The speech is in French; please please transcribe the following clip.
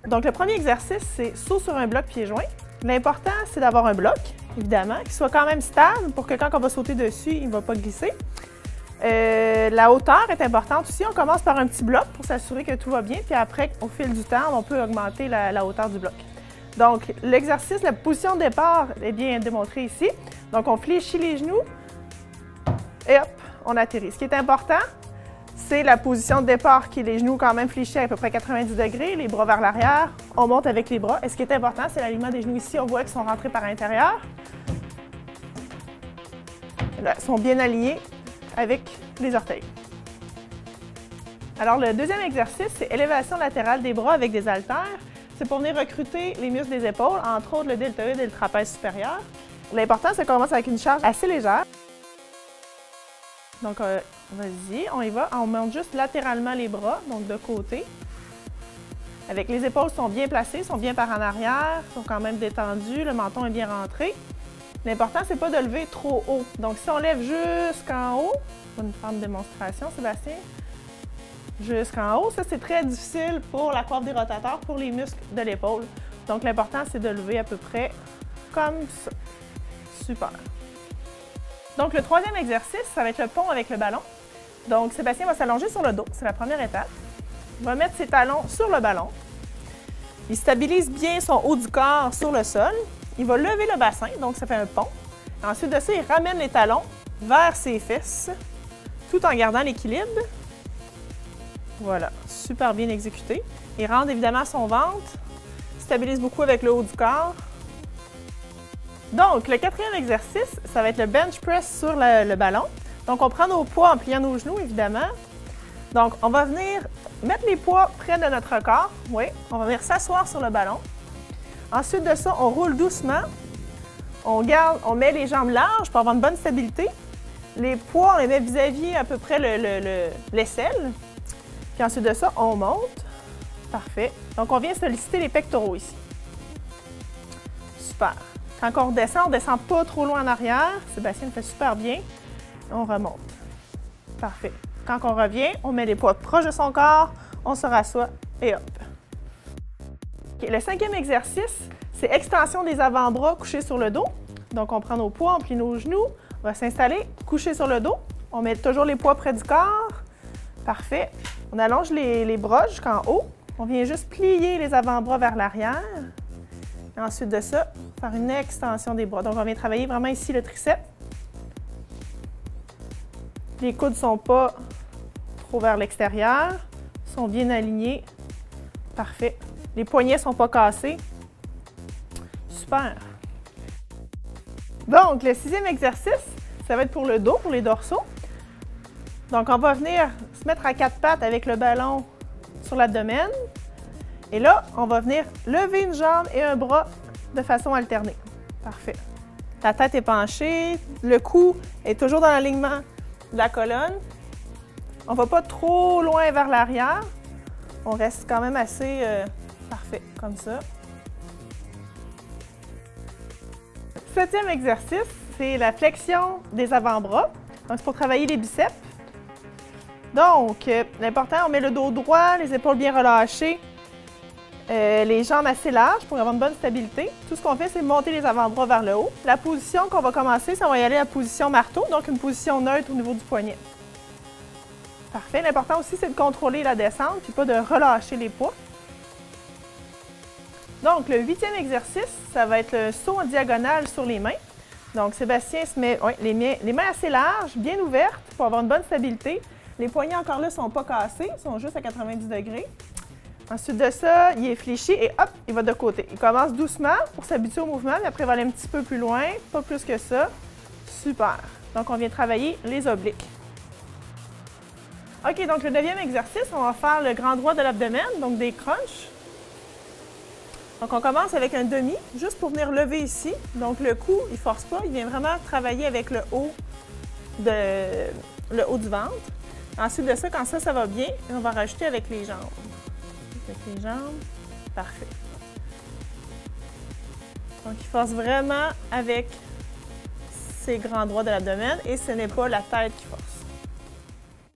Donc, le premier exercice, c'est saut sur un bloc pieds joints. L'important, c'est d'avoir un bloc, évidemment, qui soit quand même stable pour que quand on va sauter dessus, il ne va pas glisser. La hauteur est importante aussi. On commence par un petit bloc pour s'assurer que tout va bien, puis après, au fil du temps, on peut augmenter la hauteur du bloc. Donc, l'exercice, la position de départ est bien démontrée ici. Donc, on fléchit les genoux et hop, on atterrit. Ce qui est important, c'est la position de départ qui est les genoux quand même fléchis à peu près 90 degrés, les bras vers l'arrière. On monte avec les bras. Et ce qui est important, c'est l'alignement des genoux ici. On voit qu'ils sont rentrés par l'intérieur. Ils sont bien alignés avec les orteils. Alors, le deuxième exercice, c'est élévation latérale des bras avec des haltères. C'est pour venir recruter les muscles des épaules, entre autres le deltoïde et le trapèze supérieur. L'important, c'est qu'on commence avec une charge assez légère. Donc, vas-y, on y va. On monte juste latéralement les bras, donc de côté. Avec les épaules sont bien placées, sont bien par en arrière, sont quand même détendues, le menton est bien rentré. L'important, c'est pas de lever trop haut. Donc, si on lève jusqu'en haut, on va nous faire une démonstration, Sébastien. Jusqu'en haut, ça c'est très difficile pour la coiffe des rotateurs, pour les muscles de l'épaule. Donc, l'important, c'est de lever à peu près comme ça. Super. Donc, le troisième exercice, ça va être le pont avec le ballon. Donc, Sébastien va s'allonger sur le dos, c'est la première étape. Il va mettre ses talons sur le ballon. Il stabilise bien son haut du corps sur le sol. Il va lever le bassin, donc ça fait un pont. Ensuite de ça, il ramène les talons vers ses fesses, tout en gardant l'équilibre. Voilà, super bien exécuté. Il rentre évidemment son ventre, stabilise beaucoup avec le haut du corps. Donc, le quatrième exercice, ça va être le bench press sur le ballon. Donc, on prend nos poids en pliant nos genoux, évidemment. Donc, on va venir mettre les poids près de notre corps. Oui, on va venir s'asseoir sur le ballon. Ensuite de ça, on roule doucement. On met les jambes larges pour avoir une bonne stabilité. Les poids, on les met vis-à-vis à peu près l'aisselle. Puis ensuite de ça, on monte. Parfait. Donc, on vient solliciter les pectoraux ici. Super. Quand on redescend pas trop loin en arrière. Sébastien le fait super bien. On remonte. Parfait. Quand on revient, on met les poids proches de son corps, on se rassoit et hop. Okay, le cinquième exercice, c'est extension des avant-bras couchés sur le dos. Donc, on prend nos poids, on plie nos genoux, on va s'installer, coucher sur le dos. On met toujours les poids près du corps. Parfait. On allonge les bras jusqu'en haut. On vient juste plier les avant-bras vers l'arrière. Ensuite de ça, faire une extension des bras. Donc, on vient travailler vraiment ici le triceps. Les coudes ne sont pas trop vers l'extérieur, sont bien alignés. Parfait. Les poignets ne sont pas cassés. Super. Donc, le sixième exercice, ça va être pour le dos, pour les dorsaux. Donc, on va venir se mettre à quatre pattes avec le ballon sur l'abdomen. Et là, on va venir lever une jambe et un bras de façon alternée. Parfait. La tête est penchée, le cou est toujours dans l'alignement de la colonne. On ne va pas trop loin vers l'arrière. On reste quand même assez parfait, comme ça. Septième exercice, c'est la flexion des avant-bras. Donc, c'est pour travailler les biceps. Donc, l'important, on met le dos droit, les épaules bien relâchées, les jambes assez larges pour avoir une bonne stabilité. Tout ce qu'on fait, c'est monter les avant-bras vers le haut. La position qu'on va commencer, c'est on va y aller à la position marteau, donc une position neutre au niveau du poignet. Parfait. L'important aussi, c'est de contrôler la descente, puis pas de relâcher les poids. Donc, le huitième exercice, ça va être le saut en diagonale sur les mains. Donc, Sébastien se met les mains assez larges, bien ouvertes pour avoir une bonne stabilité. Les poignets encore là ne sont pas cassés, ils sont juste à 90 degrés. Ensuite de ça, il est fléchi et hop, il va de côté. Il commence doucement pour s'habituer au mouvement, mais après, il va aller un petit peu plus loin, pas plus que ça. Super. Donc, on vient travailler les obliques. OK, donc le neuvième exercice, on va faire le grand droit de l'abdomen, donc des crunchs. Donc, on commence avec un demi, juste pour venir lever ici. Donc, le cou, il ne force pas, il vient vraiment travailler avec le haut du ventre. Ensuite de ça, quand ça va bien, on va rajouter avec les jambes. Avec les jambes, parfait. Donc, il force vraiment avec ses grands droits de l'abdomen et ce n'est pas la tête qui force.